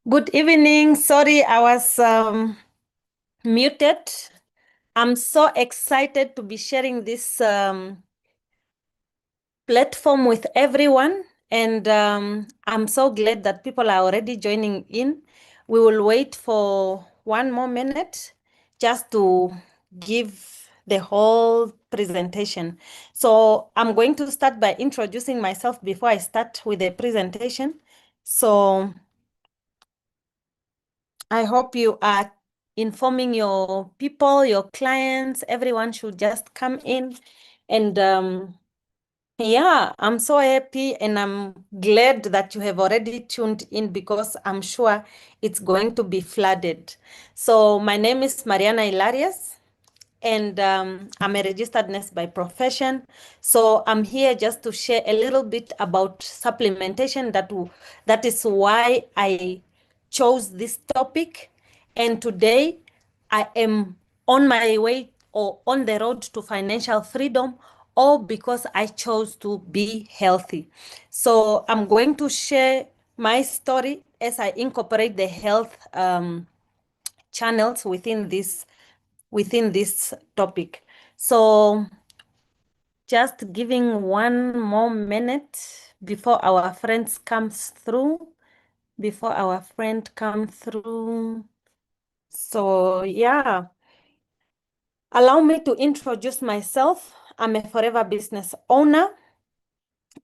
Good evening. Sorry, I was muted. I'm so excited to be sharing this platform with everyone. And I'm so glad that people are already joining in. We will wait for one more minute just to give the whole presentation. So I'm going to start by introducing myself before I start with the presentation. So I hope you are informing your people, your clients. Everyone should just come in. And yeah, I'm so happy and I'm glad that you have already tuned in because I'm sure it's going to be flooded. So my name is Mariana Illarius and I'm a registered nurse by profession. So I'm here just to share a little bit about supplementation. That is why I chose this topic. And today I am on my way or on the road to financial freedom, all because I chose to be healthy. So I'm going to share my story as I incorporate the health channels within this topic. So just giving one more minute before our friends comes through, before our friend come through. So yeah, allow me to introduce myself. I'm a forever business owner.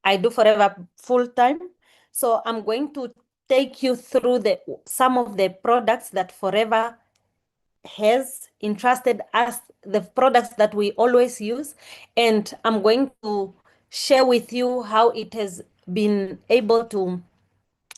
I do forever full time. So I'm going to take you through some of the products that forever has entrusted us, the products that we always use, and I'm going to share with you how it has been able to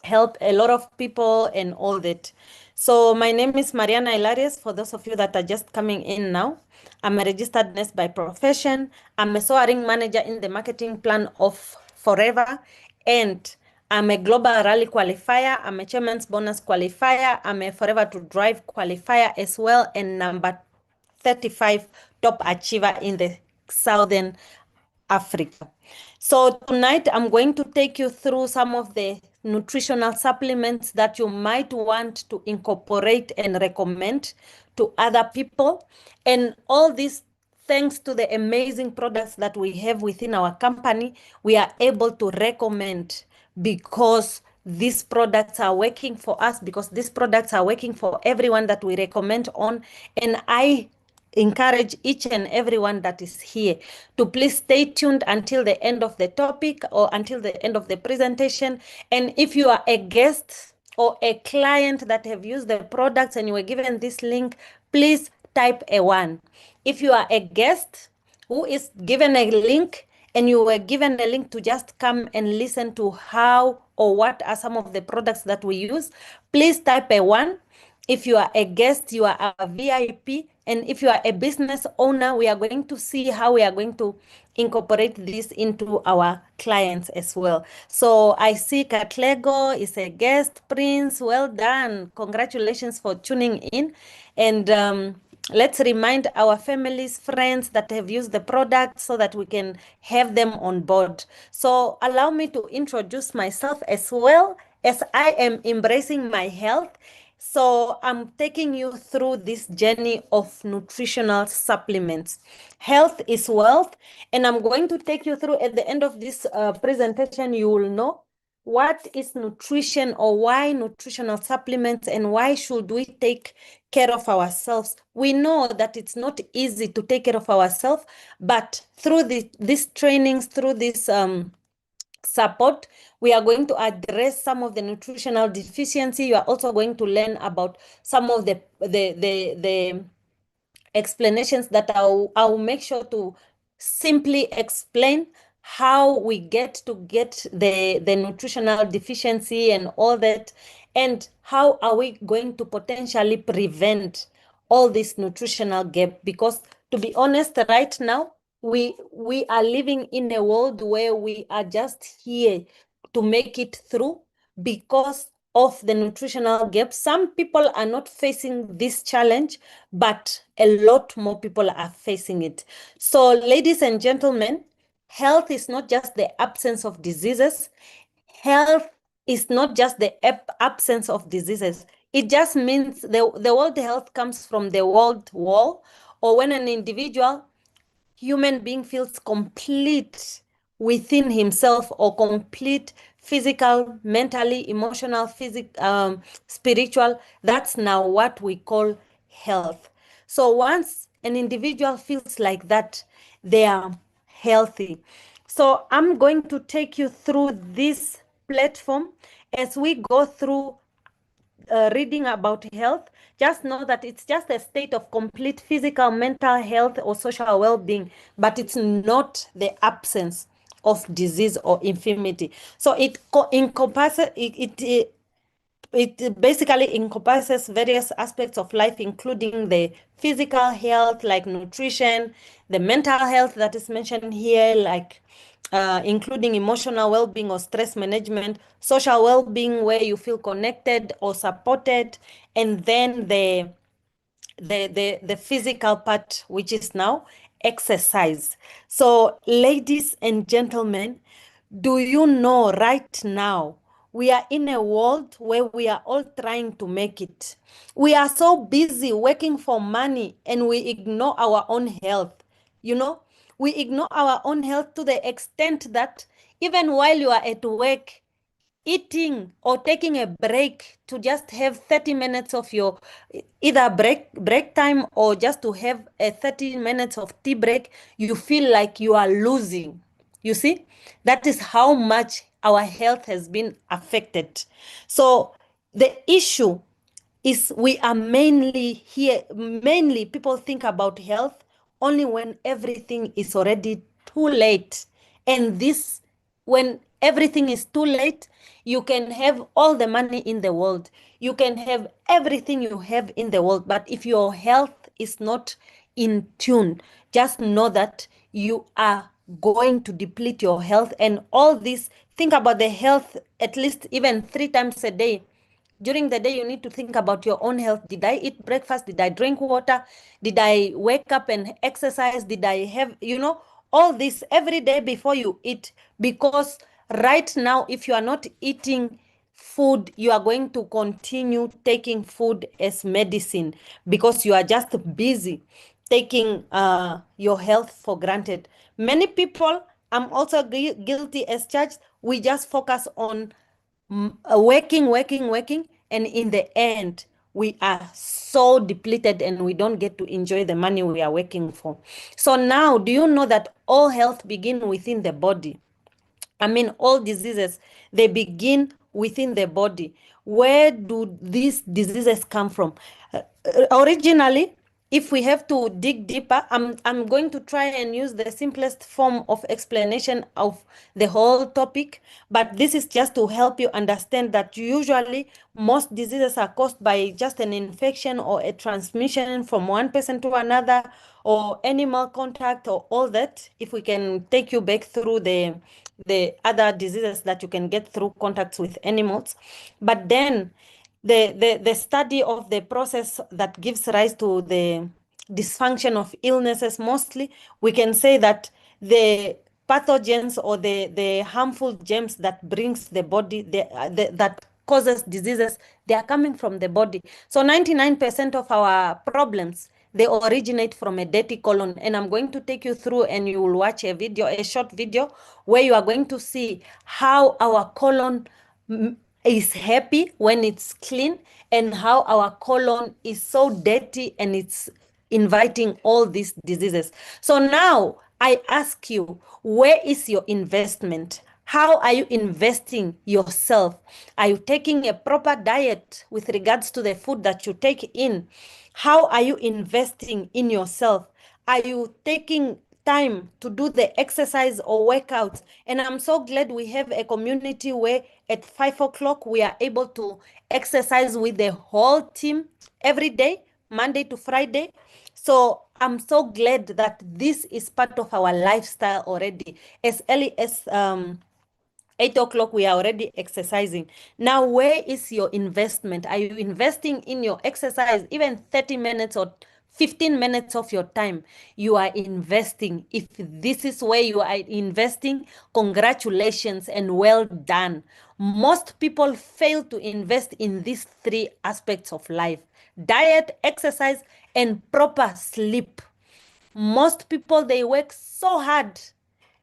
help a lot of people and all that. So my name is Mariana Illarius, for those of you that are just coming in now. I'm a registered nurse by profession. I'm a soaring manager in the marketing plan of Forever, and I'm a global rally qualifier. I'm a chairman's bonus qualifier. I'm a Forever to Drive qualifier as well, and number 35 top achiever in the Southern Africa. So tonight I'm going to take you through some of the nutritional supplements that you might want to incorporate and recommend to other people. And all this, thanks to the amazing products that we have within our company, we are able to recommend because these products are working for us, because these products are working for everyone that we recommend on. And I encourage each and everyone that is here to please stay tuned until the end of the topic or until the end of the presentation. And if you are a guest or a client that have used the products and you were given this link, please type a 1. If you are a guest who is given a link and you were given a link to just come and listen to how or what are some of the products that we use, please type a 1. If you are a guest, you are a VIP. And if you are a business owner, we are going to see how we are going to incorporate this into our clients as well. So I see Katlego is a guest. Prince, well done. Congratulations for tuning in. And let's remind our families, friends that have used the product so that we can have them on board. So allow me to introduce myself as well, as I am embracing my health. So I'm taking you through this journey of nutritional supplements. Health is wealth, and I'm going to take you through at the end of this presentation. You will know what is nutrition or why nutritional supplements and why should we take care of ourselves. We know that it's not easy to take care of ourselves, but through these trainings, through this support, we are going to address some of the nutritional deficiency. You are also going to learn about some of the explanations that I'll make sure to simply explain how we get the nutritional deficiency and all that, and how are we going to potentially prevent all this nutritional gap. Because to be honest, right now we are living in a world where we are just here to make it through because of the nutritional gap. Some people are not facing this challenge, but a lot more people are facing it. So, ladies and gentlemen, health is not just the absence of diseases. Health is not just the absence of diseases. It just means the world health comes from the world wall, or when an individual human being feels complete within himself, or complete physical, mentally, emotional, spiritual. That's now what we call health. So once an individual feels like that, they are healthy. So I'm going to take you through this platform as we go through reading about health. Just know that it's just a state of complete physical, mental health, or social well-being, but it's not the absence of disease or infirmity. So it encompasses it basically encompasses various aspects of life, including the physical health, like nutrition, the mental health that is mentioned here, like including emotional well-being or stress management, social well-being where you feel connected or supported, and then the physical part, which is now exercise. So, ladies and gentlemen, do you know right now we are in a world where we are all trying to make it? We are so busy working for money and we ignore our own health. You know, we ignore our own health to the extent that even while you are at work, eating or taking a break to just have 30 minutes of your either break time, or just to have a 30 minutes of tea break, you feel like you are losing. You see, that is how much our health has been affected. So the issue is we are mainly here, mainly people think about health only when everything is already too late. And this, when everything is too late, you can have all the money in the world, you can have everything you have in the world, but if your health is not in tune, just know that you are going to deplete your health. And all this, think about the health at least even 3 times a day. During the day, you need to think about your own health. Did I eat breakfast? Did I drink water? Did I wake up and exercise? Did I have, all this every day before you eat? Because right now, if you are not eating food, you are going to continue taking food as medicine, because you are just busy taking your health for granted. Many people, I'm also guilty as charged, we just focus on working, and in the end, we are so depleted and we don't get to enjoy the money we are working for. So now, do you know that all health begin within the body? I mean, all diseases, they begin within the body. Where do these diseases come from? Originally, if we have to dig deeper, I'm going to try and use the simplest form of explanation of the whole topic, but this is just to help you understand that usually most diseases are caused by just an infection or a transmission from one person to another, or animal contact, or all that. If we can take you back through the other diseases that you can get through contacts with animals. But then the study of the process that gives rise to the dysfunction of illnesses, mostly we can say that the pathogens or the harmful germs that brings the body, that causes diseases, they are coming from the body. So 99% of our problems, they originate from a dirty colon. And I'm going to take you through, and you will watch a video, a short video, where you are going to see how our colon is happy when it's clean, and how our colon is so dirty and it's inviting all these diseases. So now I ask you, where is your investment? How are you investing yourself? Are you taking a proper diet with regards to the food that you take in? How are you investing in yourself? Are you taking time to do the exercise or workouts? And I'm so glad we have a community where at 5 o'clock we are able to exercise with the whole team every day, Monday to Friday. So I'm so glad that this is part of our lifestyle already. As early as 8 o'clock, we are already exercising. Now, where is your investment? Are you investing in your exercise, even 30 minutes or 15 minutes of your time, you are investing. If this is where you are investing, congratulations and well done. Most people fail to invest in these three aspects of life: diet, exercise, and proper sleep. Most people, they work so hard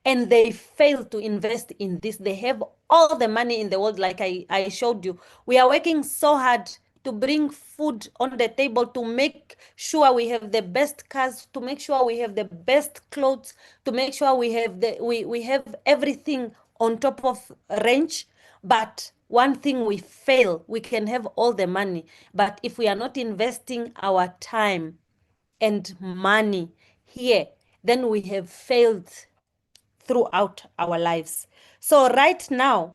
and they fail to invest in this. They have all the money in the world, like I showed you. We are working so hard to bring food on the table, to make sure we have the best cars, to make sure we have the best clothes, to make sure we have we have everything on top of range. But one thing we fail: we can have all the money, but if we are not investing our time and money here, then we have failed throughout our lives. So right now,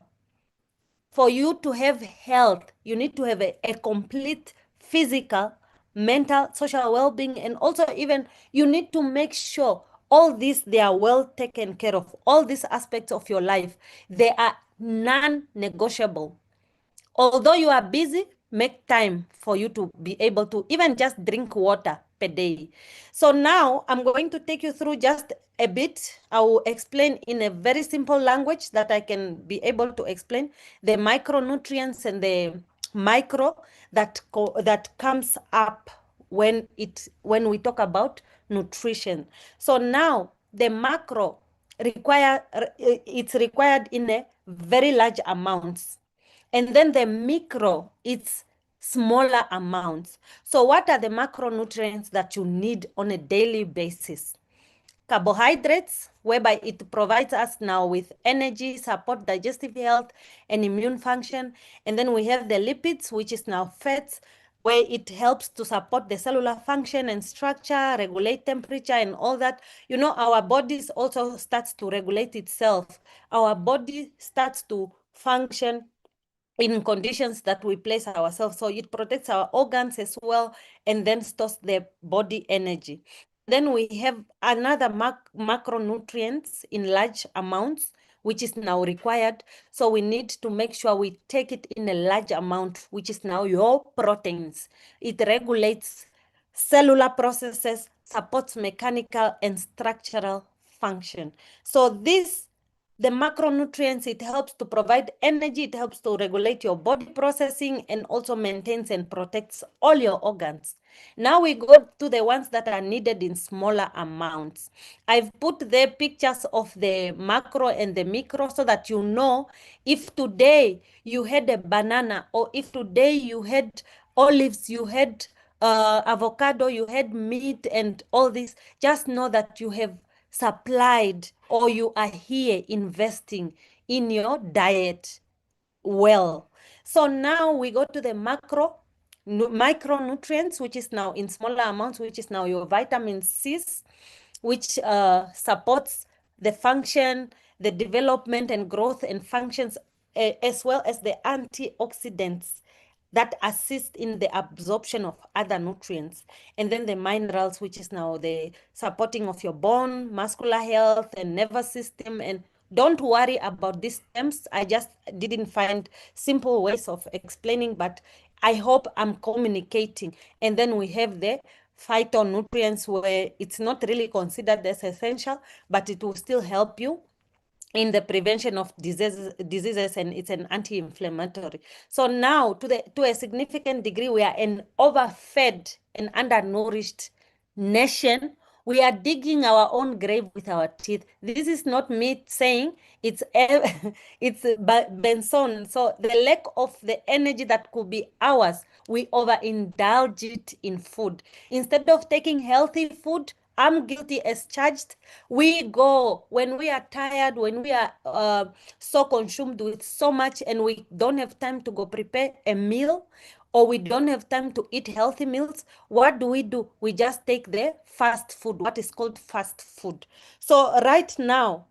for you to have health, you need to have a complete physical, mental, social well-being, and also even you need to make sure all these, they are well taken care of. All these aspects of your life, they are non-negotiable. Although you are busy, make time for you to be able to even just drink water per day. So now I'm going to take you through just a bit. I will explain in a very simple language that I can be able to explain the micronutrients and the micro that comes up when we talk about nutrition. So now the macro it's required in a very large amounts. And then the micro, it's smaller amounts. So what are the macronutrients that you need on a daily basis? Carbohydrates, whereby it provides us now with energy, support digestive health and immune function. And then we have the lipids, which is now fats, where it helps to support the cellular function and structure, regulate temperature and all that. You know, our bodies also starts to regulate itself. Our body starts to function in conditions that we place ourselves. So it protects our organs as well, and then stores the body energy. Then we have another macronutrients in large amounts, which is now required. So we need to make sure we take it in a large amount, which is now your proteins. It regulates cellular processes, supports mechanical and structural function. So the macronutrients, it helps to provide energy, it helps to regulate your body processing, and also maintains and protects all your organs. Now we go to the ones that are needed in smaller amounts. I've put the pictures of the macro and the micro so that you know if today you had a banana, or if today you had olives, you had avocado, you had meat and all this, just know that you have supplied, or you are here investing in your diet well. So now we go to the micronutrients, which is now in smaller amounts, which is now your vitamin C's, which supports the function, the development and growth and functions, as well as the antioxidants that assist in the absorption of other nutrients. And then the minerals, which is now the supporting of your bone, muscular health, and nervous system. And don't worry about these terms. I just didn't find simple ways of explaining, but I hope I'm communicating. And then we have the phytonutrients, where it's not really considered as essential, but it will still help you in the prevention of diseases, and it's an anti-inflammatory. So now, to a significant degree, we are an overfed and undernourished nation. We are digging our own grave with our teeth. This is not me saying, it's it's Benson. So the lack of the energy that could be ours, we overindulge it in food. Instead of taking healthy food, I'm guilty as charged. We go when we are tired, when we are so consumed with so much, and we don't have time to go prepare a meal, or we don't have time to eat healthy meals. What do? We just take the fast food, what is called fast food. So right now,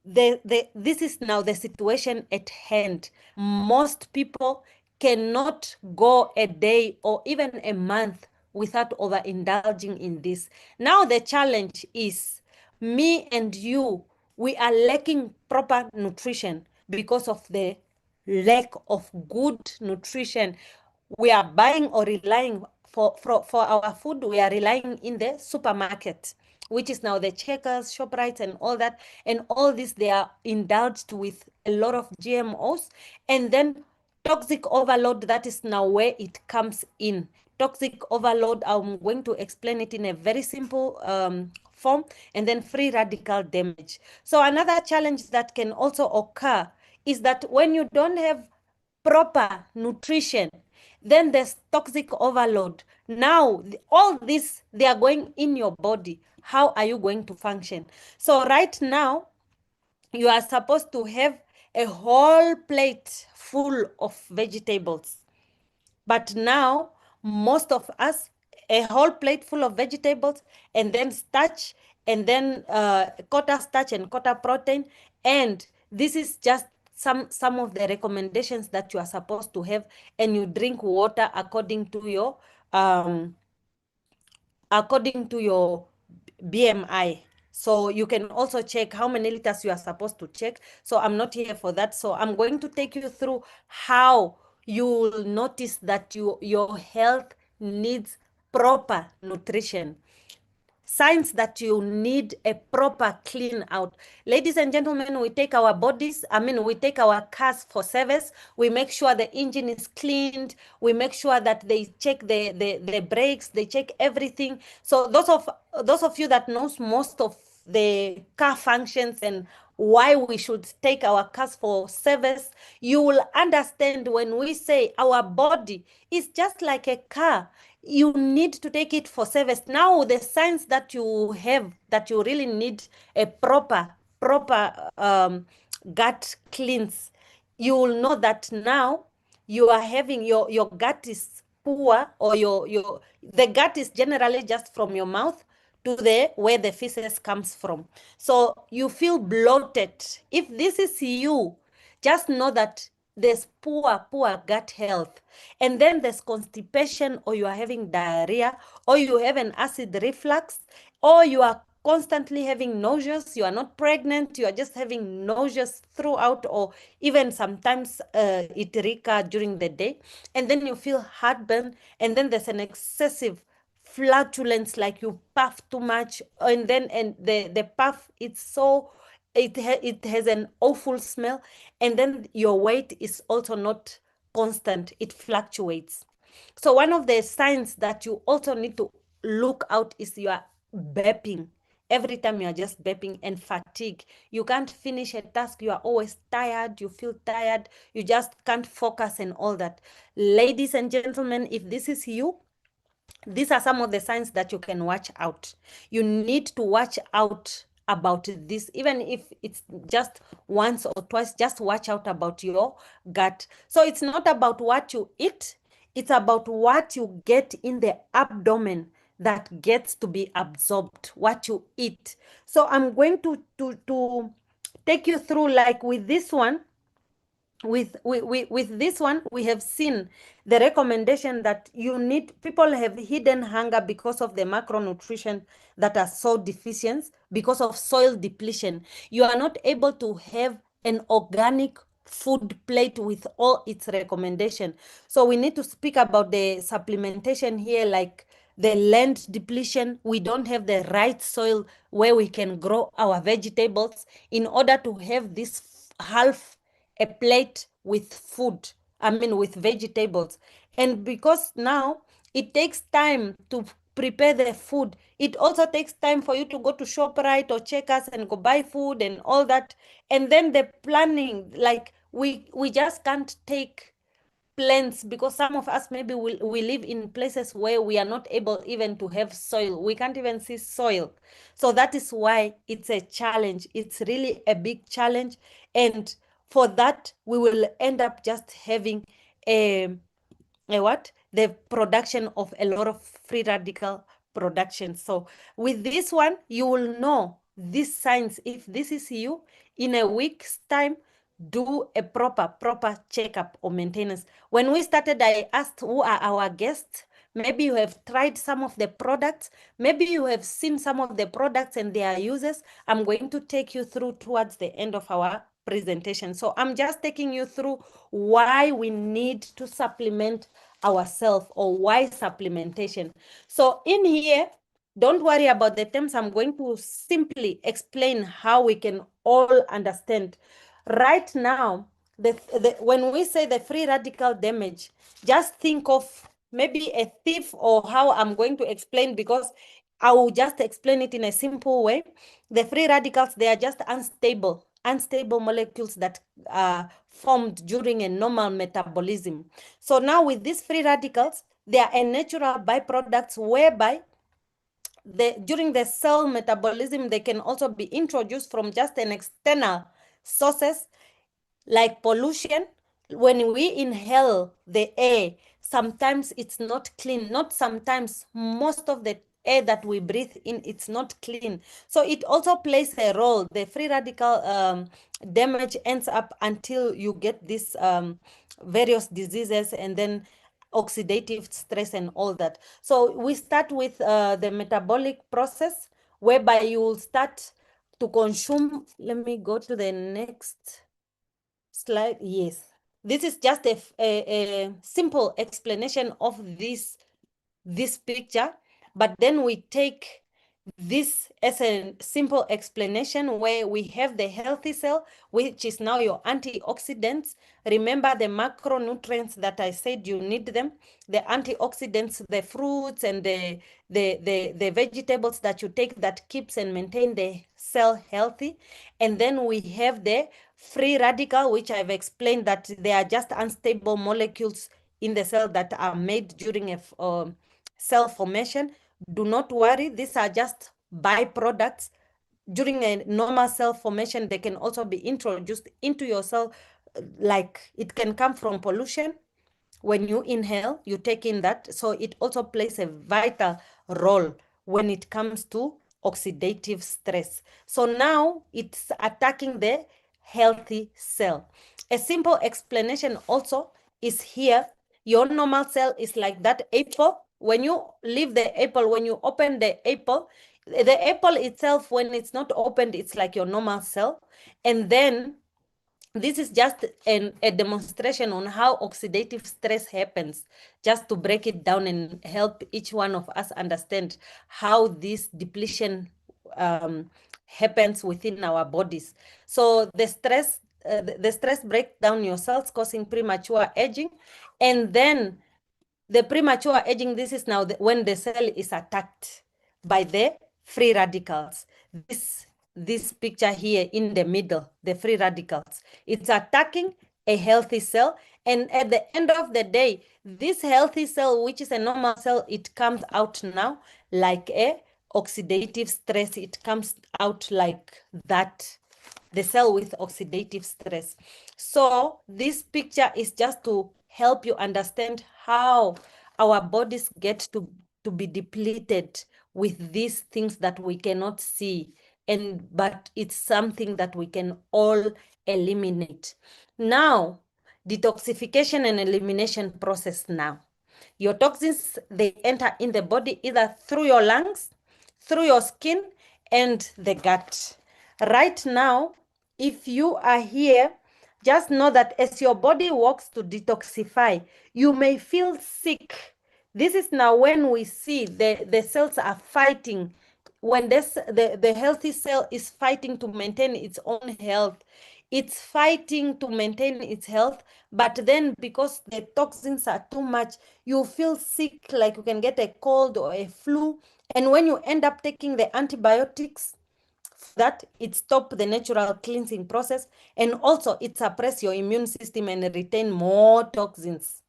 this is now the situation at hand. Most people cannot go a day or even a month without overindulging in this. Now the challenge is me and you, we are lacking proper nutrition because of the lack of good nutrition. we are buying or relying for our food, we are relying in the supermarket, which is now the Checkers, ShopRites, and all that. And all this, they are indulged with a lot of GMOs. And then toxic overload, that is now where it comes in. Toxic overload, I'm going to explain it in a very simple form, and then free radical damage. So another challenge that can also occur is that when you don't have proper nutrition, then there's toxic overload. Now, all this, they are going in your body. How are you going to function? So right now, you are supposed to have a whole plate full of vegetables. But now, most of us, a whole plate full of vegetables, and then starch, and then quarter starch and quarter protein. And this is just some of the recommendations that you are supposed to have. And you drink water according to your BMI. So you can also check how many liters you are supposed to check. So I'm not here for that. So I'm going to take you through how you will notice that your health needs proper nutrition. Signs that you need a proper clean out. Ladies and gentlemen, we take our bodies, we take our cars for service. We make sure the engine is cleaned. We make sure that they check the brakes, they check everything. So those of you that knows most of the car functions and why we should take our cars for service, you will understand when we say our body is just like a car. You need to take it for service. Now, the signs that you have that you really need a proper gut cleanse, you will know that now you are having your gut is poor, or the gut is generally just from your mouth to the where the feces comes from. So you feel bloated. If this is you, just know that there's poor gut health. And then there's constipation, or you are having diarrhea, or you have an acid reflux, or you are constantly having nausea. You are not pregnant, you are just having nausea throughout, or even sometimes it recur during the day. And then you feel heartburn, and then there's an excessive flatulence, like you puff too much, and the puff, it has an awful smell. And then your weight is also not constant, it fluctuates. So one of the signs that you also need to look out is you are burping. Every time you are just burping, and fatigue. You can't finish a task, you are always tired, you feel tired, you just can't focus and all that. Ladies and gentlemen, if this is you, these are some of the signs that you can watch out. You need to watch out about this. Even if it's just once or twice, just watch out about your gut. So it's not about what you eat, it's about what you get in the abdomen that gets to be absorbed, what you eat. So I'm going to take you through, like with this one. With this one, we have seen the recommendation that people have hidden hunger because of the macronutrition that are so deficient because of soil depletion. You are not able to have an organic food plate with all its recommendation. So we need to speak about the supplementation here, like the land depletion. We don't have the right soil where we can grow our vegetables in order to have this half a plate with food, with vegetables. And because now it takes time to prepare the food, it also takes time for you to go to ShopRite or Checkers and go buy food and all that. And then the planning, like we just can't take plants, because some of us maybe we live in places where we are not able even to have soil. We can't even see soil. So that is why it's a challenge. It's really a big challenge. And for that, we will end up just having the production of a lot of free radical production. So with this one, you will know these signs. If this is you, in a week's time, do a proper checkup or maintenance. When we started, I asked who are our guests. Maybe you have tried some of the products. Maybe you have seen some of the products and their uses. I'm going to take you through towards the end of our presentation. So I'm just taking you through why we need to supplement ourselves, or why supplementation. So in here, don't worry about the terms. I'm going to simply explain how we can all understand. Right now, when we say the free radical damage, just think of maybe a thief, or how I'm going to explain, because I will just explain it in a simple way. The free radicals, they are just unstable molecules that are formed during a normal metabolism. So now with these free radicals, they are a natural byproducts whereby during the cell metabolism, they can also be introduced from just an external sources like pollution. When we inhale the air, sometimes it's not clean. Not sometimes, most of the air that we breathe in, it's not clean. So it also plays a role. The free radical damage ends up until you get these various diseases, and then oxidative stress and all that. So we start with the metabolic process, whereby you will start to consume. Let me go to the next slide. Yes, this is just a simple explanation of this picture, but then we take this as a simple explanation, where we have the healthy cell, which is now your antioxidants. Remember the macronutrients that I said you need them, the antioxidants, the fruits and the vegetables that you take, that keeps and maintain the cell healthy. And then we have the free radical, which I've explained that they are just unstable molecules in the cell that are made during a cell formation. Do not worry, these are just byproducts. During a normal cell formation, they can also be introduced into your cell, like it can come from pollution. When you inhale, you take in that. So it also plays a vital role when it comes to oxidative stress. So now it's attacking the healthy cell. A simple explanation also is here. Your normal cell is like that apple. When you leave the apple, when you open the apple itself, when it's not opened, it's like your normal cell. And then this is just a demonstration on how oxidative stress happens, just to break it down and help each one of us understand how this depletion happens within our bodies. So the stress breaks down your cells, causing premature aging. And then the premature aging, this is now when the cell is attacked by the free radicals. This picture here in the middle, the free radicals, it's attacking a healthy cell. And at the end of the day, this healthy cell, which is a normal cell, it comes out now like a oxidative stress. It comes out like that, the cell with oxidative stress. So this picture is just to help you understand how our bodies get to be depleted with these things that we cannot see, but it's something that we can all eliminate. Now, detoxification and elimination process now. Your toxins, they enter in the body either through your lungs, through your skin, and the gut. Right now, if you are here, just know that as your body works to detoxify, you may feel sick. This is now when we see the cells are fighting. When the healthy cell is fighting to maintain its own health, it's fighting to maintain its health, but then because the toxins are too much, you feel sick, like you can get a cold or a flu. And when you end up taking the antibiotics, that it stop the natural cleansing process, and also it suppress your immune system and retain more toxins.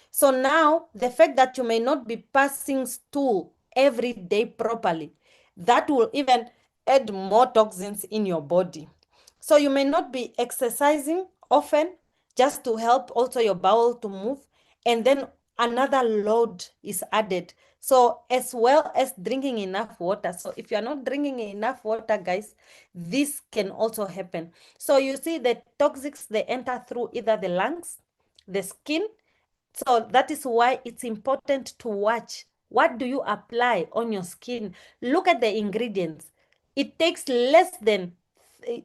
So now the fact that you may not be passing stool every day properly, that will even add more toxins in your body. So you may not be exercising often, just to help also your bowel to move, and then another load is added. So as well as drinking enough water. So if you're not drinking enough water, guys, this can also happen. So you see the toxics, they enter through either the lungs, the skin. So that is why it's important to watch. What do you apply on your skin? Look at the ingredients. It takes less than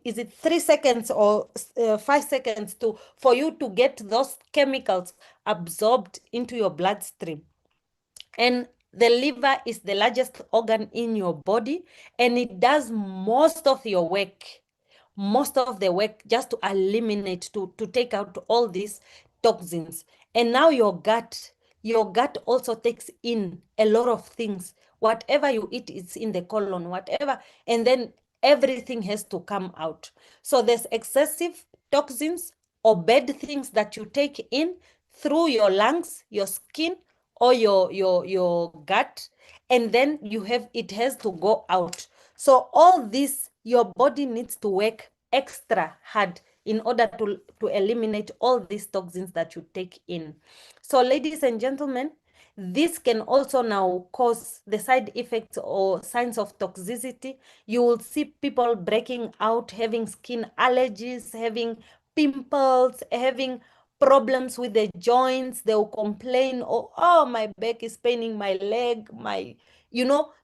is it 3 seconds or 5 seconds for you to get those chemicals absorbed into your bloodstream. And the liver is the largest organ in your body, and it does most of your work, most of the work, just to eliminate, to take out all these toxins. And now your gut also takes in a lot of things. Whatever you eat, it's in the colon, whatever, and then everything has to come out. So there's excessive toxins or bad things that you take in through your lungs, your skin, or your gut, and then it has to go out. So all this, your body needs to work extra hard in order to eliminate all these toxins that you take in. So ladies and gentlemen, this can also now cause the side effects or signs of toxicity. You will see people breaking out, having skin allergies, having pimples, having problems with the joints. They will complain, oh, my back is paining, my leg,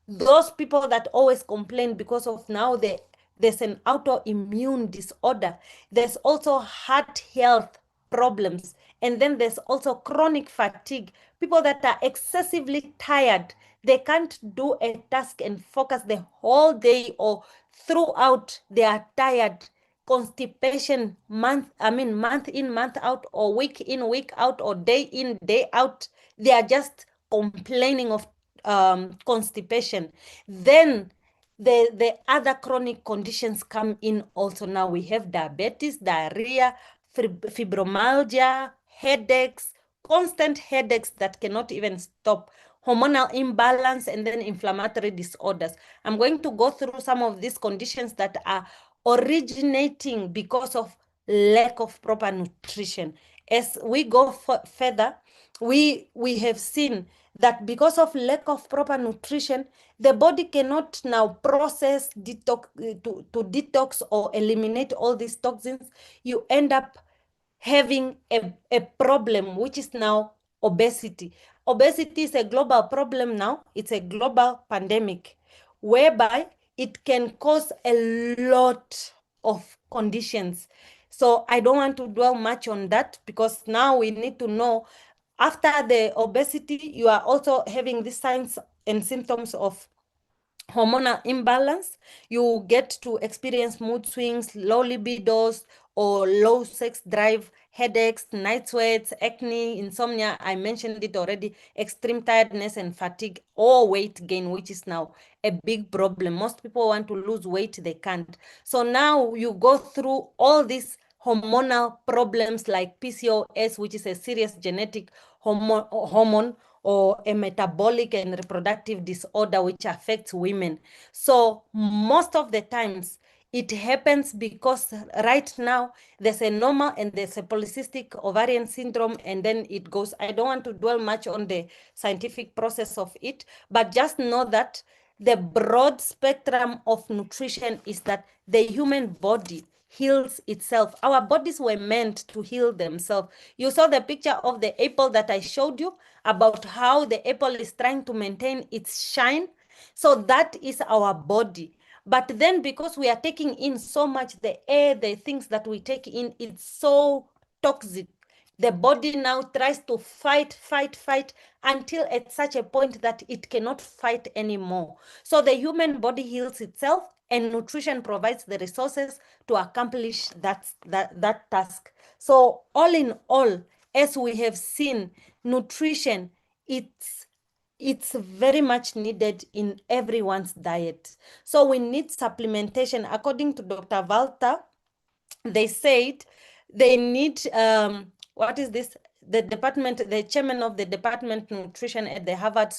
those people that always complain because of now there's an autoimmune disorder. There's also heart health problems. And then there's also chronic fatigue. People that are excessively tired, they can't do a task and focus the whole day or throughout. They are tired. Constipation, month in, month out, or week in, week out, or day in, day out. They are just complaining of constipation. Then the other chronic conditions come in also. Now we have diabetes, diarrhea, fibromyalgia, headaches, constant headaches that cannot even stop, hormonal imbalance, and then inflammatory disorders. I'm going to go through some of these conditions that are originating because of lack of proper nutrition. As we go further, we have seen that because of lack of proper nutrition, the body cannot now process to detox or eliminate all these toxins. You end up having a problem, which is now obesity. Obesity is a global problem now. It's a global pandemic, whereby it can cause a lot of conditions. So I don't want to dwell much on that, because now we need to know, after the obesity, you are also having the signs and symptoms of hormonal imbalance. You get to experience mood swings, low libidos, or low sex drive, headaches, night sweats, acne, insomnia. I mentioned it already, extreme tiredness and fatigue, or weight gain, which is now a big problem. Most people want to lose weight, they can't. So now you go through all these hormonal problems like PCOS, which is a serious genetic hormone or a metabolic and reproductive disorder which affects women. So most of the times it happens because right now there's a normal and there's a polycystic ovarian syndrome, and then it goes. I don't want to dwell much on the scientific process of it, but just know that the broad spectrum of nutrition is that the human body heals itself. Our bodies were meant to heal themselves. You saw the picture of the apple that I showed you about how the apple is trying to maintain its shine. So that is our body. But then because we are taking in so much, the air, the things that we take in, it's so toxic. The body now tries to fight until at such a point that it cannot fight anymore. So the human body heals itself, and nutrition provides the resources to accomplish that task. So all in all, as we have seen, nutrition, it's very much needed in everyone's diet. So we need supplementation. According to Dr. Walter, they said they need, what is this? The chairman of the department nutrition at the Harvard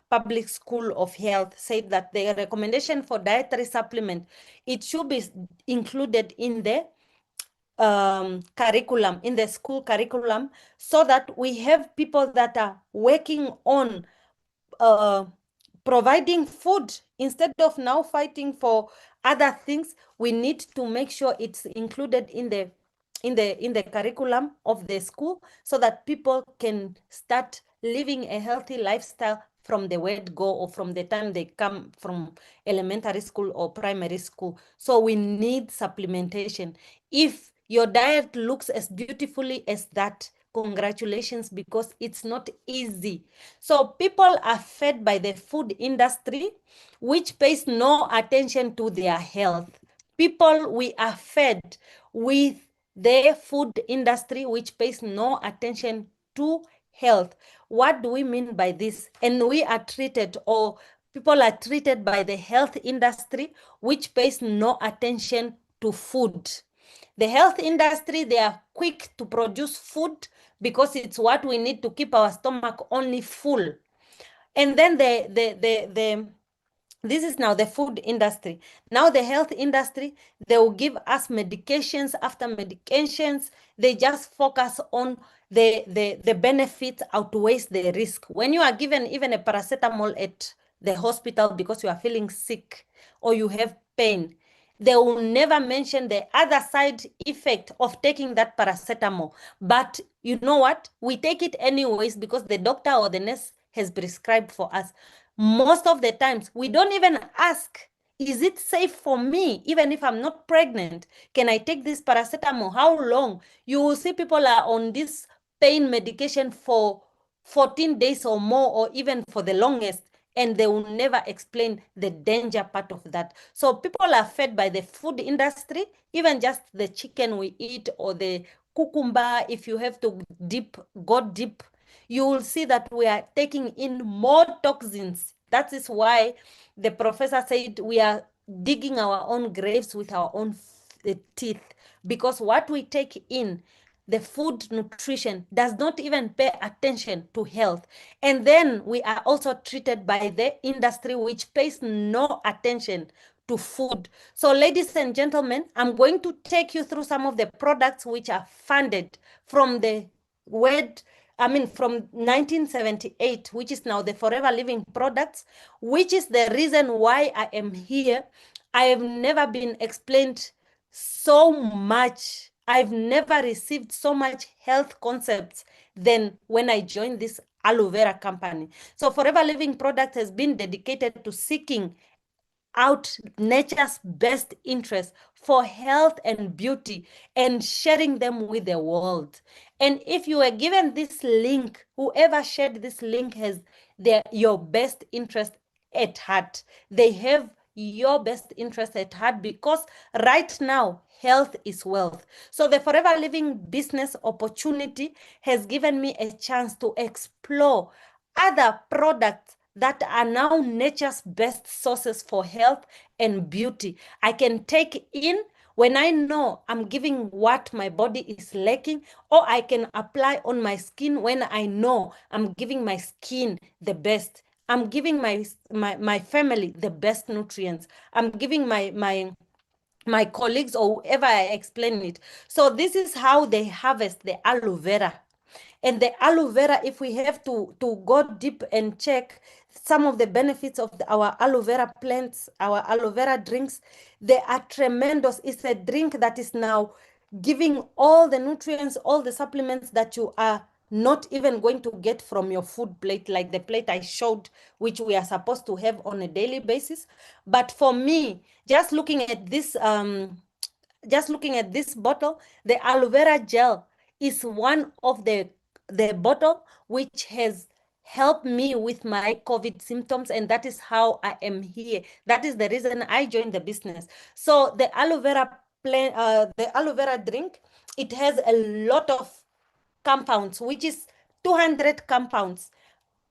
Public School of Health, said that the recommendation for dietary supplement, it should be included in the curriculum, in the school curriculum, so that we have people that are working on providing food instead of now fighting for other things. We need to make sure it's included in the curriculum of the school, so that people can start living a healthy lifestyle from the word go or from the time they come from elementary school or primary school. So we need supplementation. If your diet looks as beautifully as that, congratulations, because it's not easy. So people are fed by the food industry, which pays no attention to their health. People, we are fed with the food industry, which pays no attention to health. What do we mean by this? And we are treated, or people are treated by the health industry, which pays no attention to food. The health industry, they are quick to produce food because it's what we need to keep our stomach only full. And then this is now the food industry. Now the health industry, they will give us medications after medications. They just focus on the benefits outweighs the risk. When you are given even a paracetamol at the hospital because you are feeling sick or you have pain, they will never mention the other side effect of taking that paracetamol. But you know what? We take it anyways because the doctor or the nurse has prescribed for us. Most of the times, we don't even ask, is it safe for me? Even if I'm not pregnant, can I take this paracetamol? How long? You will see people are on this pain medication for 14 days or more, or even for the longest, and they will never explain the danger part of that. So people are fed by the food industry, even just the chicken we eat or the cucumber. If you have to go deep, you will see that we are taking in more toxins. That is why the professor said we are digging our own graves with our own teeth, because what we take in, the food nutrition, does not even pay attention to health. And then we are also treated by the industry, which pays no attention to food. So ladies and gentlemen, I'm going to take you through some of the products which are funded from the from 1978, which is now the Forever Living products, which is the reason why I am here. I have never been explained so much. I've never received so much health concepts than when I joined this aloe vera company. So Forever Living product has been dedicated to seeking out nature's best interest for health and beauty and sharing them with the world. And if you were given this link, whoever shared this link has your best interest at heart. They have your best interest at heart, because right now health is wealth. So the Forever Living business opportunity has given me a chance to explore other products that are now nature's best sources for health and beauty. I can take in when I know I'm giving what my body is lacking, or I can apply on my skin when I know I'm giving my skin the best. I'm giving my family the best nutrients. I'm giving my colleagues or whoever I explain it. So this is how they harvest the aloe vera. And the aloe vera, if we have to go deep and check some of the benefits of our aloe vera plants, our aloe vera drinks, they are tremendous. It's a drink that is now giving all the nutrients, all the supplements that you are not even going to get from your food plate, like the plate I showed, which we are supposed to have on a daily basis. But for me, just looking at this bottle, the aloe vera gel is one of the bottle which has helped me with my COVID symptoms, and that is how I am here. That is the reason I joined the business. So the aloe vera the aloe vera drink, it has a lot of compounds, which is 200 compounds,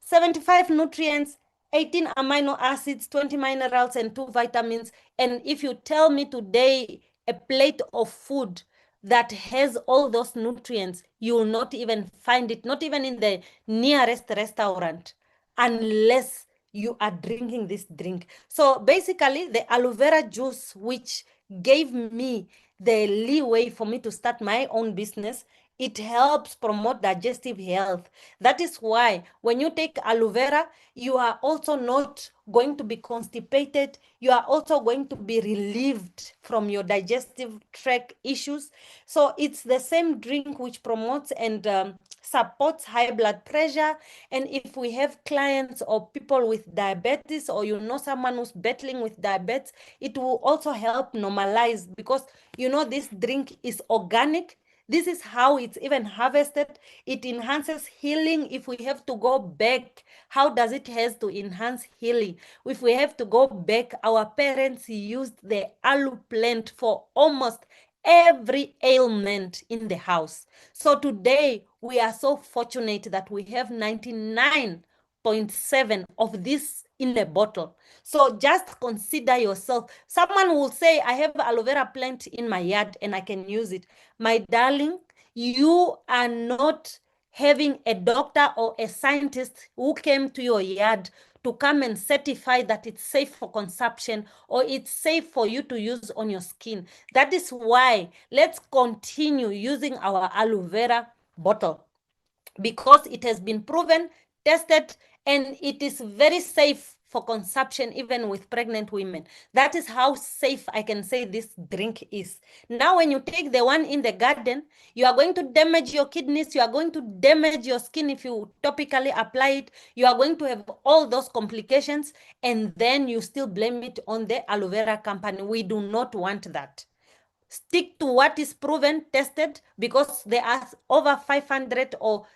75 nutrients, 18 amino acids, 20 minerals, and 2 vitamins. And if you tell me today a plate of food that has all those nutrients, you will not even find it, not even in the nearest restaurant, unless you are drinking this drink. So basically, the aloe vera juice, which gave me the leeway for me to start my own business, it helps promote digestive health. That is why when you take aloe vera, you are also not going to be constipated. You are also going to be relieved from your digestive tract issues. So it's the same drink which promotes and supports high blood pressure. And if we have clients or people with diabetes, or you know someone who's battling with diabetes, it will also help normalize, because you know this drink is organic. This is how it's even harvested. It enhances healing. If we have to go back, how does it has to enhance healing? If we have to go back, our parents used the aloe plant for almost every ailment in the house. So today we are so fortunate that we have 99.7 of this in a bottle. So just consider yourself. Someone will say, I have aloe vera plant in my yard and I can use it. My darling, you are not having a doctor or a scientist who came to your yard to come and certify that it's safe for consumption or it's safe for you to use on your skin. That is why let's continue using our aloe vera bottle, because it has been proven, tested, and it is very safe for consumption, even with pregnant women. That is how safe I can say this drink is. Now, when you take the one in the garden, you are going to damage your kidneys, you are going to damage your skin if you topically apply it, you are going to have all those complications, and then you still blame it on the aloe vera company. We do not want that. Stick to what is proven, tested, because there are over 500 or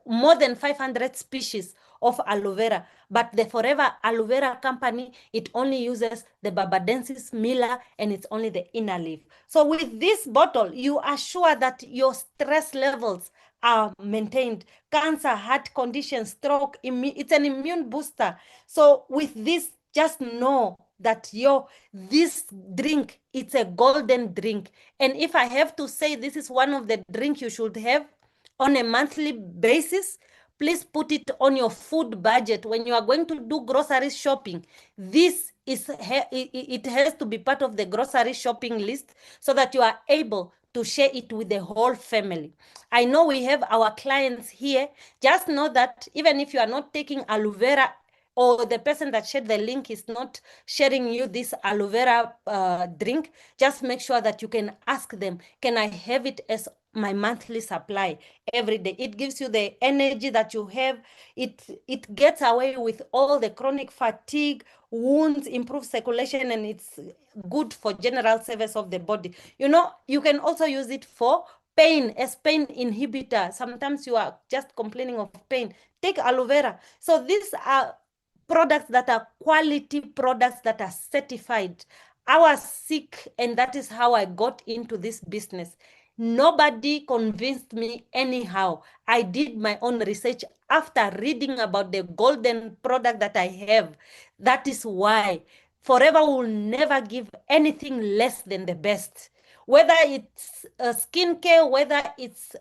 more than 500 species of aloe vera. But the Forever Aloe Vera company, it only uses the barbadensis miller, and it's only the inner leaf. So with this bottle, you are sure that your stress levels are maintained. Cancer, heart condition, stroke, it's an immune booster. So with this, just know that this drink, it's a golden drink. And if I have to say, this is one of the drinks you should have on a monthly basis, please put it on your food budget. When you are going to do grocery shopping, this is it has to be part of the grocery shopping list, so that you are able to share it with the whole family. I know we have our clients here. Just know that even if you are not taking aloe vera, or the person that shared the link is not sharing you this aloe vera drink, just make sure that you can ask them, can I have it as my monthly supply every day? It gives you the energy that you have. It gets away with all the chronic fatigue, wounds, improves circulation, and it's good for general service of the body. You know, you can also use it for pain, as pain inhibitor. Sometimes you are just complaining of pain, take aloe vera. So these are products that are quality products that are certified. I was sick, and that is how I got into this business. Nobody convinced me anyhow. I did my own research after reading about the golden product that I have. That is why Forever will never give anything less than the best. Whether it's skincare, whether it's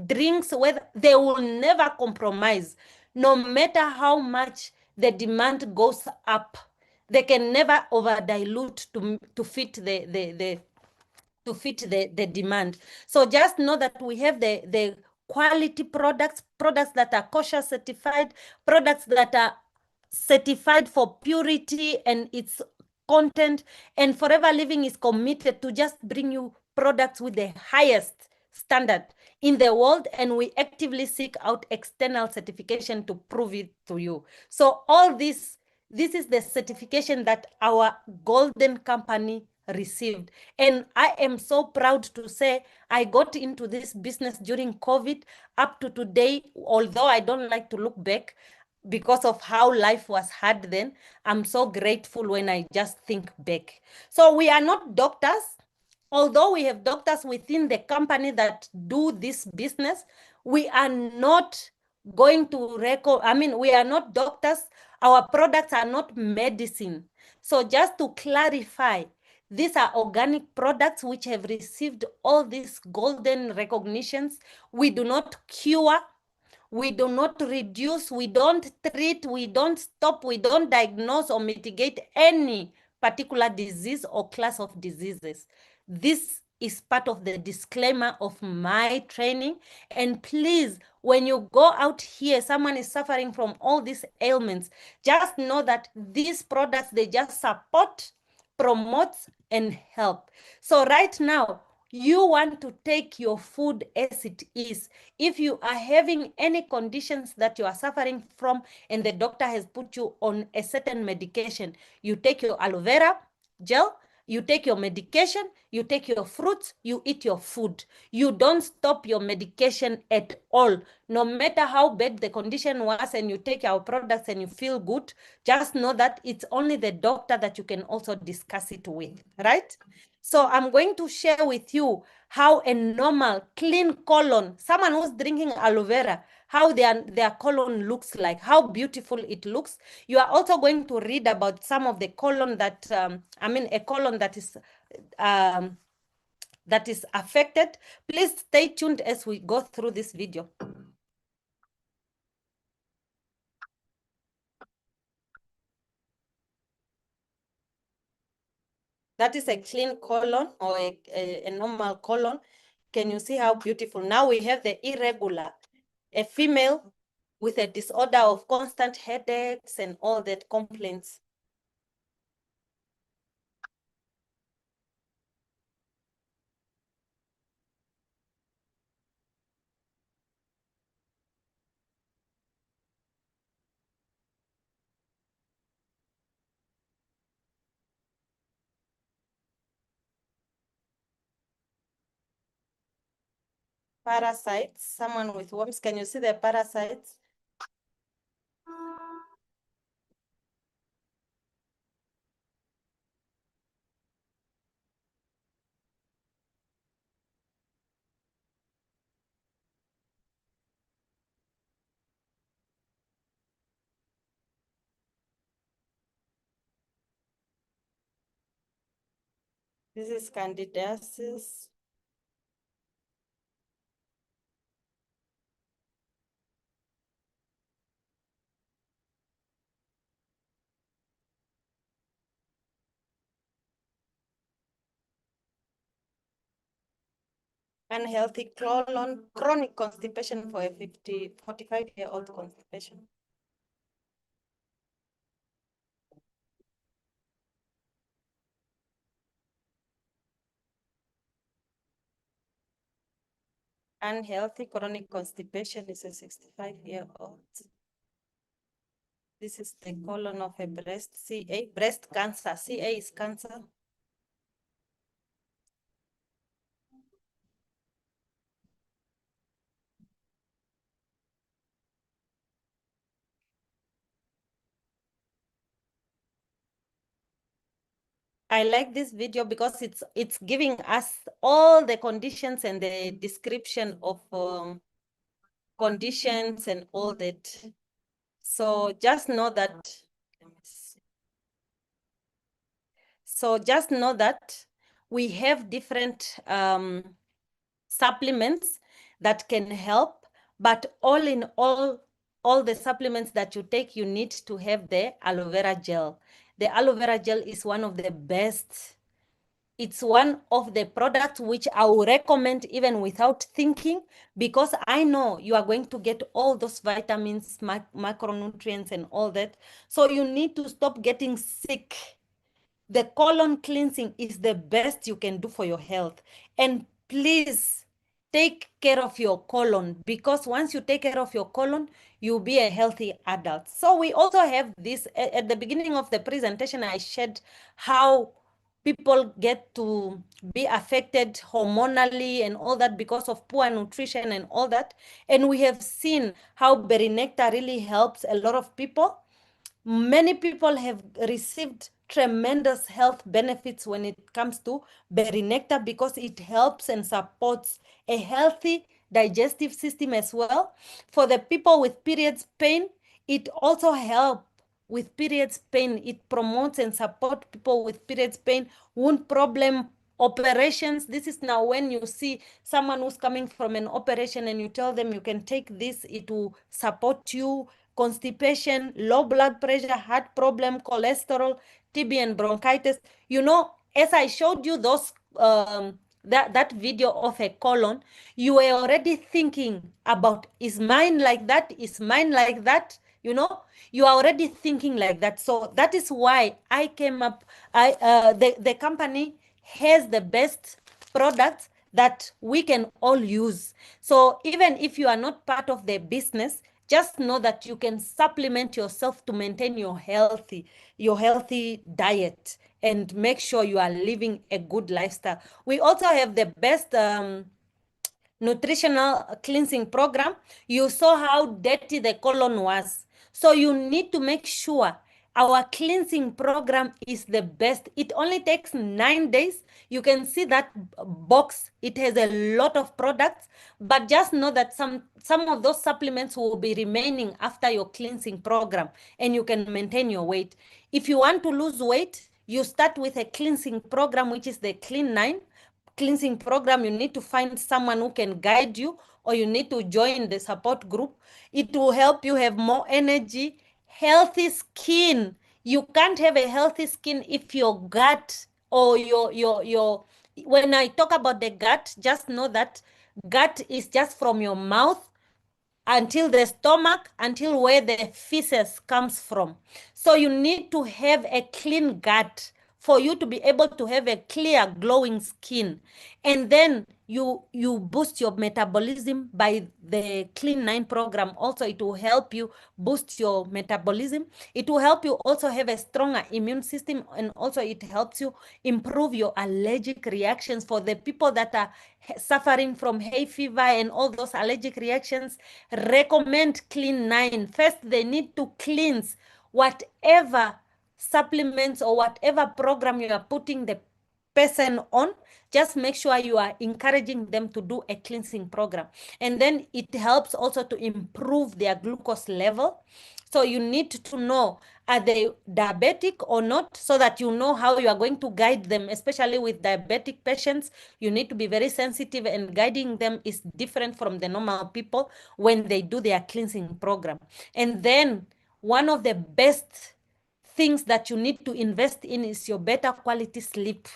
drinks, whether they will never compromise. No matter how much the demand goes up, they can never over dilute to fit the demand. So just know that we have the quality products that are kosher certified, products that are certified for purity and its content. And Forever Living is committed to just bring you products with the highest standard in the world, and we actively seek out external certification to prove it to you. So all this is the certification that our golden company received. And I am so proud to say I got into this business during COVID. Up to today, although I don't like to look back because of how life was hard then, I'm so grateful when I just think back. So we are not doctors. Although we have doctors within the company that do this business, we are not going to we are not doctors. Our products are not medicine. So just to clarify, these are organic products which have received all these golden recognitions. We do not cure, we do not reduce, we don't treat, we don't stop, we don't diagnose or mitigate any particular disease or class of diseases. This is part of the disclaimer of my training. And please, when you go out here, someone is suffering from all these ailments, just know that these products, they just support, promote, and help. So right now, You want to take your food as it is. If you are having any conditions that you are suffering from and the doctor has put you on a certain medication, you take your aloe vera gel, you take your medication, you take your fruits, you eat your food. You don't stop your medication at all. No matter how bad the condition was and you take our products and you feel good, just know that it's only the doctor that you can also discuss it with, right? So I'm going to share with you how a normal clean colon, someone who's drinking aloe vera, how their colon looks like, how beautiful it looks. You are also going to read about some of the colon that, a colon um, that is affected. Please stay tuned as we go through this video. That is a clean colon or a normal colon. Can you see how beautiful? Now we have the irregular, a female with a disorder of constant headaches and all that complaints. Parasites, someone with worms. Can you see the parasites? This is candidiasis. Unhealthy colon, chronic constipation for a 45-year-old constipation. Unhealthy chronic constipation is a 65-year-old. This is the colon of a breast, CA, breast cancer. CA is cancer. I like this video because it's giving us all the conditions and the description of conditions and all that. So just know that, let me see. So just know that we have different supplements that can help, but all in all the supplements that you take, you need to have the aloe vera gel. The aloe vera gel is one of the best. It's one of the products which I will recommend even without thinking, because I know you are going to get all those vitamins, macronutrients and all that. So you need to stop getting sick. The colon cleansing is the best you can do for your health. And please take care of your colon, because once you take care of your colon, you'll be a healthy adult. So we also have this at the beginning of the presentation. I shared how people get to be affected hormonally and all that because of poor nutrition and all that. And we have seen how berry nectar really helps a lot of people. Many people have received tremendous health benefits when it comes to berry nectar, because it helps and supports a healthy digestive system as well. For the people with periods pain, it also helps with periods pain. It promotes and supports people with periods pain, wound problem, operations. This is now when you see someone who's coming from an operation and you tell them you can take this, it will support you. Constipation, low blood pressure, heart problem, cholesterol, TB and bronchitis. You know, as I showed you those that video of a colon, you were already thinking about, is mine like that? Is mine like that? You know, you are already thinking like that. So that is why I came up. The company has the best products that we can all use. So even if you are not part of the business, just know that you can supplement yourself to maintain your healthy diet and make sure you are living a good lifestyle. We also have the best nutritional cleansing program. You saw how dirty the colon was. So you need to make sure our cleansing program is the best. It only takes 9 days. You can see that box. It has a lot of products, but just know that some of those supplements will be remaining after your cleansing program, and you can maintain your weight. If you want to lose weight, you start with a cleansing program, which is the Clean 9 cleansing program. You need to find someone who can guide you, or you need to join the support group. It will help you have more energy, healthy skin. You can't have a healthy skin if your gut or your when I talk about the gut, just know that gut is just from your mouth until the stomach, until where the feces comes from. So you need to have a clean gut for you to be able to have a clear, glowing skin. And then you boost your metabolism by the Clean 9 program. Also, it will help you boost your metabolism. It will help you also have a stronger immune system, and also it helps you improve your allergic reactions. For the people that are suffering from hay fever and all those allergic reactions, recommend Clean 9. First, they need to cleanse whatever supplements or whatever program you are putting the person on. Just make sure you are encouraging them to do a cleansing program. And then it helps also to improve their glucose level. So you need to know, are they diabetic or not, so that you know how you are going to guide them. Especially with diabetic patients, you need to be very sensitive, and guiding them is different from the normal people when they do their cleansing program. And then one of the best things that you need to invest in is your better quality sleep.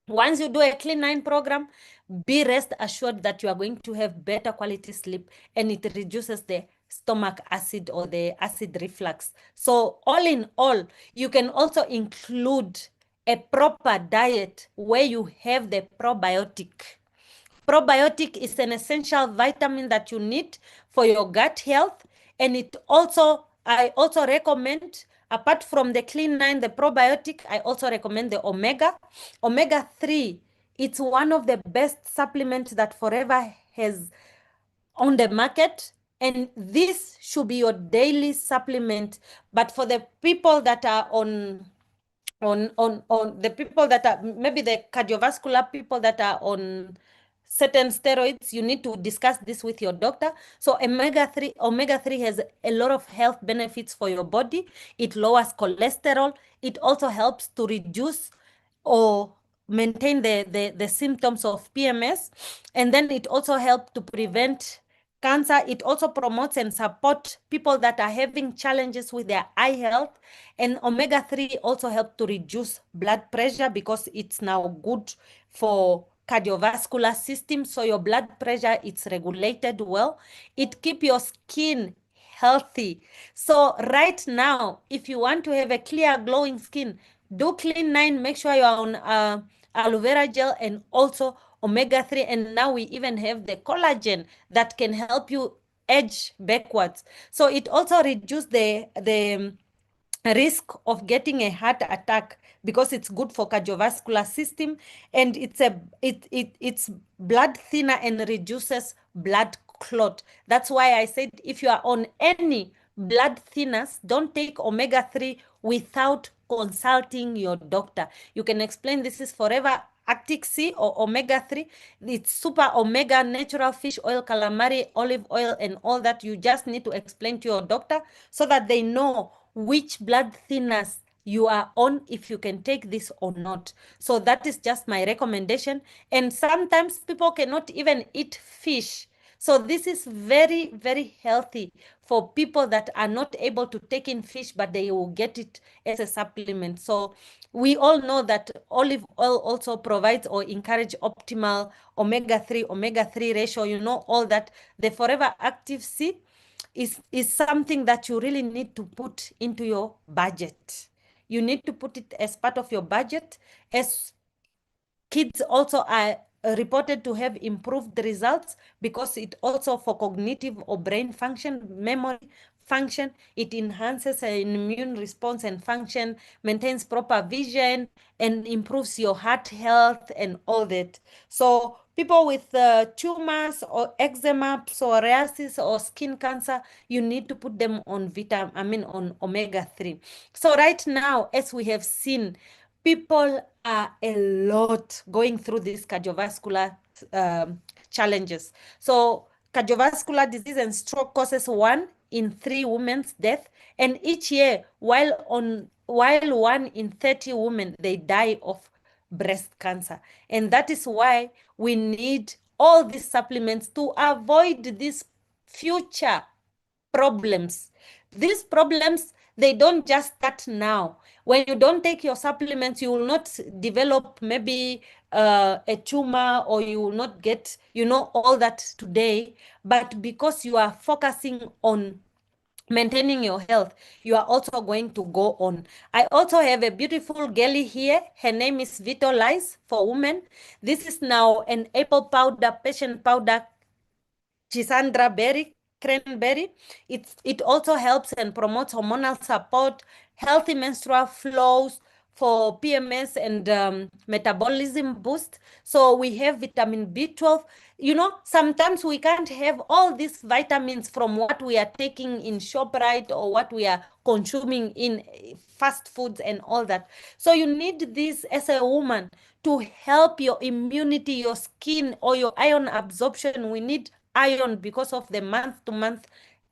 Once you do a Clean 9 program, be rest assured that you are going to have better quality sleep, and it reduces the stomach acid or the acid reflux. So all in all, you can also include a proper diet where you have the probiotic. Probiotic is an essential vitamin that you need for your gut health. And I also recommend, apart from the Clean 9, the probiotic, I also recommend the Omega 3. It's one of the best supplements that Forever has on the market. And this should be your daily supplement. But for the people that are on the people that are maybe the cardiovascular people that are on certain steroids, you need to discuss this with your doctor. So omega 3 has a lot of health benefits for your body. It lowers cholesterol. It also helps to reduce or maintain the symptoms of PMS. And then it also helps to prevent cancer. It also promotes and supports people that are having challenges with their eye health. And omega 3 also helps to reduce blood pressure, because it's now good for cardiovascular system. So your blood pressure, it's regulated well. It keeps your skin healthy. So right now, if you want to have a clear, glowing skin, do Clean 9. Make sure you are on aloe vera gel and also omega 3. And now we even have the collagen that can help you age backwards. So it also reduces the risk of getting a heart attack, because it's good for cardiovascular system, and it's blood thinner and reduces blood clot. That's why I said, if you are on any blood thinners, don't take omega 3 without consulting your doctor. You can explain this is Forever Arctic Sea or omega 3. It's super omega, natural fish oil, calamari, olive oil, and all that. You just need to explain to your doctor so that they know which blood thinners you are on, if you can take this or not. So that is just my recommendation. And sometimes people cannot even eat fish. So this is very, very healthy for people that are not able to take in fish, but they will get it as a supplement. So we all know that olive oil also provides or encourage optimal omega 3 ratio. You know all that. The Forever Active Sea is something that you really need to put into your budget. You need to put it as part of your budget. As kids also are reported to have improved results because it also for cognitive or brain function, memory function, it enhances an immune response and function, maintains proper vision, and improves your heart health and all that. So people with tumors or eczema, psoriasis, or skin cancer, you need to put them on on omega-3. So right now, as we have seen, people are a lot going through these cardiovascular challenges. So cardiovascular disease and stroke causes 1 in 3 women's death, and each year, while 1 in 30 women they die of breast cancer, and that is why we need all these supplements to avoid these future problems. These problems, they don't just start now. When you don't take your supplements, you will not develop maybe a tumor, or you will not get, all that today. But because you are focusing on maintaining your health, you are also going to go on. I also have a beautiful girlie here. Her name is Vitolize for women. This is now an apple powder, passion powder, Chisandra berry, cranberry. It also helps and promotes hormonal support, healthy menstrual flows for PMS, and metabolism boost. So we have vitamin B12. Sometimes we can't have all these vitamins from what we are taking in ShopRite or what we are consuming in fast foods and all that. So you need this as a woman to help your immunity, your skin, or your iron absorption. We need iron because of the month-to-month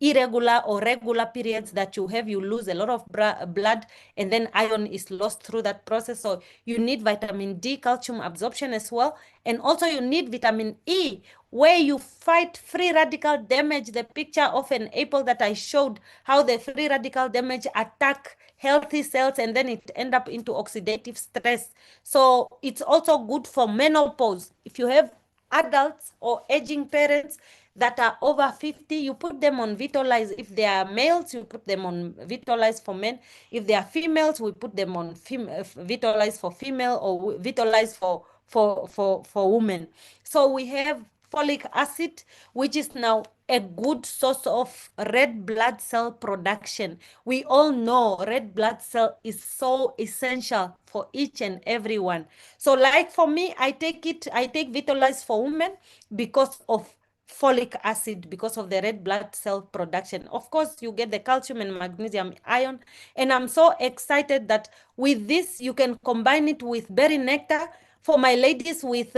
irregular or regular periods that you have. You lose a lot of blood, and then iron is lost through that process. So you need vitamin D, calcium absorption as well. And also you need vitamin E, where you fight free radical damage. The picture of an apple that I showed, how the free radical damage attack healthy cells, and then it end up into oxidative stress. So it's also good for menopause. If you have adults or aging parents that are over 50, you put them on Vitolize. If they are males, you put them on Vitolize for men. If they are females, we put them on Vitolize for female, or Vitolize for women. So we have folic acid, which is now a good source of red blood cell production. We all know red blood cell is so essential for each and every one. So like for me, I take Vitolize for women because of folic acid, because of the red blood cell production. Of course, you get the calcium and magnesium, iron, and I'm so excited that with this, you can combine it with berry nectar. For my ladies with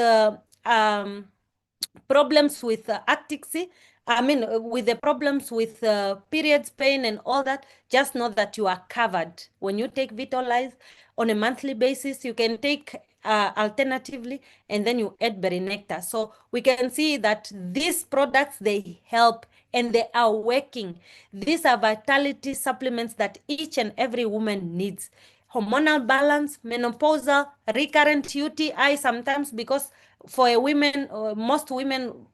problems with with the problems with periods pain and all that, just know that you are covered. When you take Vitolize on a monthly basis, you can take alternatively, and then you add berry nectar. So we can see that these products, they help and they are working. These are vitality supplements that each and every woman needs. Hormonal balance, menopausal, recurrent UTI sometimes, because for a women, most women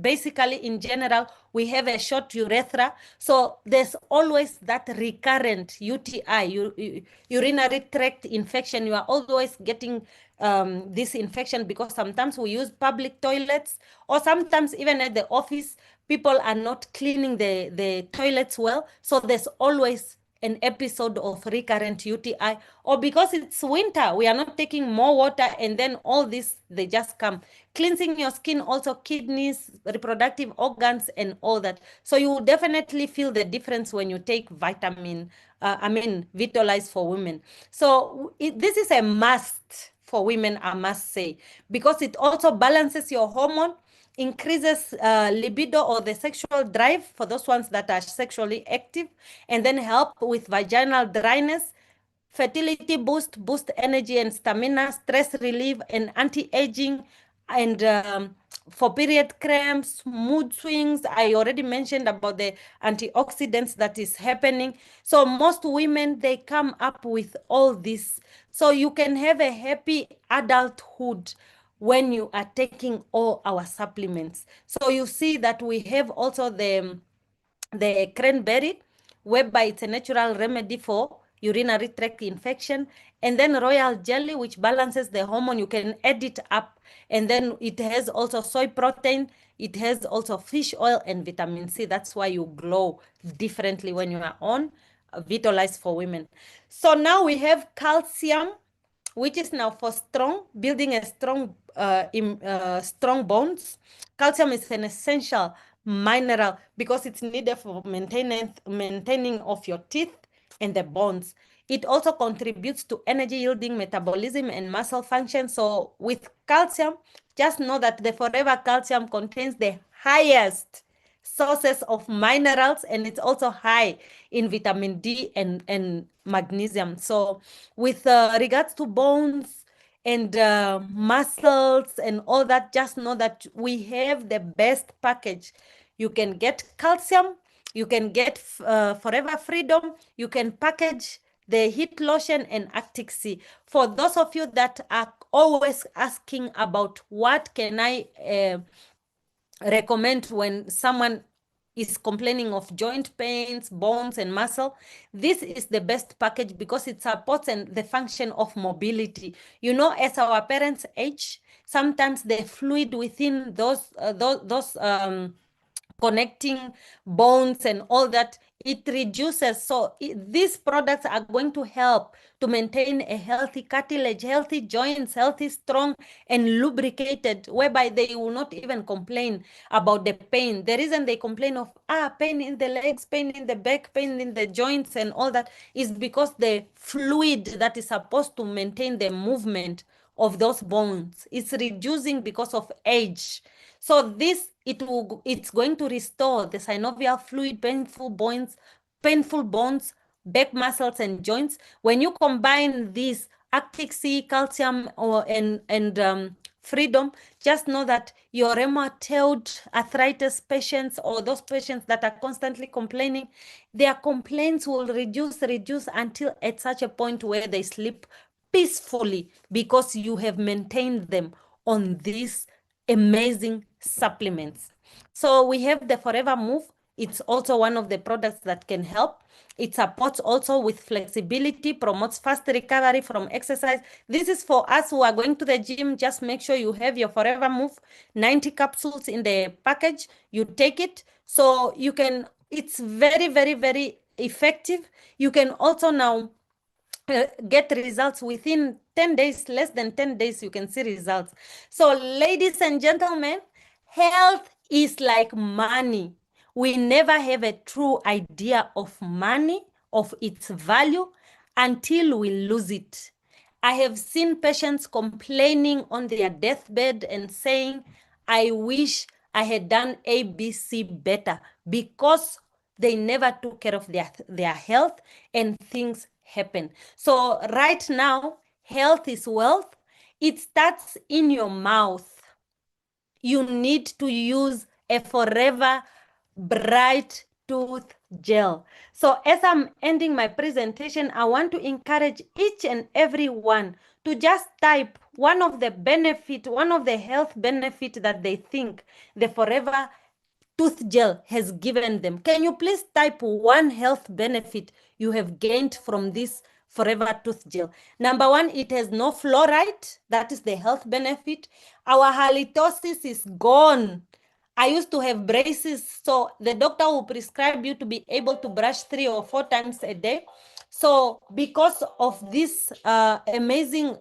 basically in general, we have a short urethra. So there's always that recurrent UTI, urinary tract infection. You are always getting this infection because sometimes we use public toilets, or sometimes even at the office, people are not cleaning the toilets well. So there's always an episode of recurrent UTI, or because it's winter, we are not taking more water, and then all this, they just come. Cleansing your skin, also kidneys, reproductive organs, and all that. So you will definitely feel the difference when you take Vitolize for women. So this is a must for women, I must say, because it also balances your hormone, increases libido or the sexual drive for those ones that are sexually active, and then help with vaginal dryness, fertility boost energy and stamina, stress relief, and anti-aging, and for period cramps, mood swings. I already mentioned about the antioxidants that is happening. So most women, they come up with all this. So you can have a happy adulthood when you are taking all our supplements. So you see that we have also the cranberry, whereby it's a natural remedy for urinary tract infection, and then royal jelly, which balances the hormone. You can add it up. And then it has also soy protein. It has also fish oil and vitamin C. That's why you glow differently when you are on Vitolize for women. So now we have calcium, which is now for building a strong bones. Calcium is an essential mineral because it's needed for maintaining of your teeth and the bones. It also contributes to energy yielding metabolism and muscle function. So with calcium, just know that the Forever Calcium contains the highest sources of minerals, and it's also high in vitamin D and magnesium. So with regards to bones and muscles and all that, just know that we have the best package. You can get calcium, you can get Forever Freedom, you can package the heat lotion and Arctic Sea. For those of you that are always asking about what can I recommend when someone is complaining of joint pains, bones, and muscle, this is the best package because it supports the function of mobility. You know, as our parents age, sometimes the fluid within those connecting bones and all that, it reduces. So these products are going to help to maintain a healthy cartilage, healthy joints, healthy, strong, and lubricated, whereby they will not even complain about the pain. The reason they complain of pain in the legs, pain in the back, pain in the joints, and all that is because the fluid that is supposed to maintain the movement of those bones is reducing because of age. So this, it's going to restore the synovial fluid, painful bones, back muscles, and joints. When you combine these Arctic Sea, calcium, and freedom, just know that your rheumatoid arthritis patients or those patients that are constantly complaining, their complaints will reduce until at such a point where they sleep peacefully because you have maintained them on these amazing supplements. So we have the Forever Move. It's also one of the products that can help. It supports also with flexibility, promotes fast recovery from exercise. This is for us who are going to the gym. Just make sure you have your Forever Move, 90 capsules in the package. You take it. So you can, it's very, very, very effective. You can also now get results within 10 days, less than 10 days, you can see results. So ladies and gentlemen, health is like money. We never have a true idea of money, of its value, until we lose it. I have seen patients complaining on their deathbed and saying, I wish I had done ABC better, because they never took care of their health and things happen. So right now, health is wealth. It starts in your mouth. You need to use a Forever Bright Tooth Gel. So as I'm ending my presentation, I want to encourage each and every one to just type one of the health benefit that they think the Forever Tooth Gel has given them. Can you please type one health benefit you have gained from this Forever Tooth Gel? Number one, it has no fluoride. That is the health benefit. Our halitosis is gone. I used to have braces, so the doctor will prescribe you to be able to brush 3 or 4 times a day. So because of this amazing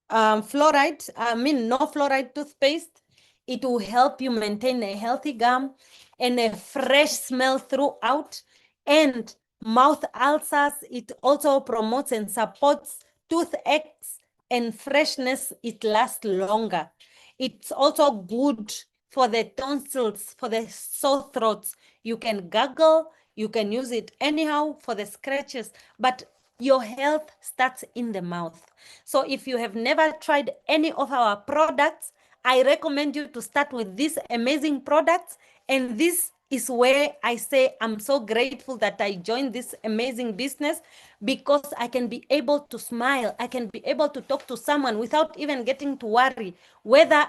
no fluoride toothpaste, it will help you maintain a healthy gum and a fresh smell throughout. And mouth ulcers, it also promotes and supports toothaches and freshness. It lasts longer. It's also good for the tonsils, for the sore throats. You can gargle, you can use it anyhow for the scratches, but your health starts in the mouth. So if you have never tried any of our products, I recommend you to start with these amazing products. And this is where I say I'm so grateful that I joined this amazing business, because I can be able to smile. I can be able to talk to someone without even getting to worry whether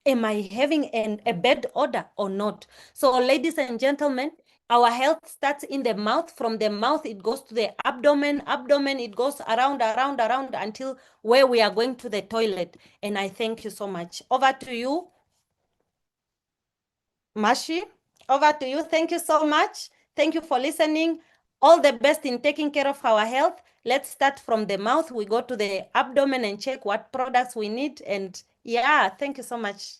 am I having a bad odor or not. So ladies and gentlemen, Our health starts in the mouth. From the mouth, it goes to the abdomen. Abdomen, it goes around until where we are going to the toilet. And I thank you so much. Over to you, Mashi. Over to you. Thank you so much. Thank you for listening. All the best in taking care of our health. Let's start from the mouth. We go to the abdomen and check what products we need. And yeah, thank you so much.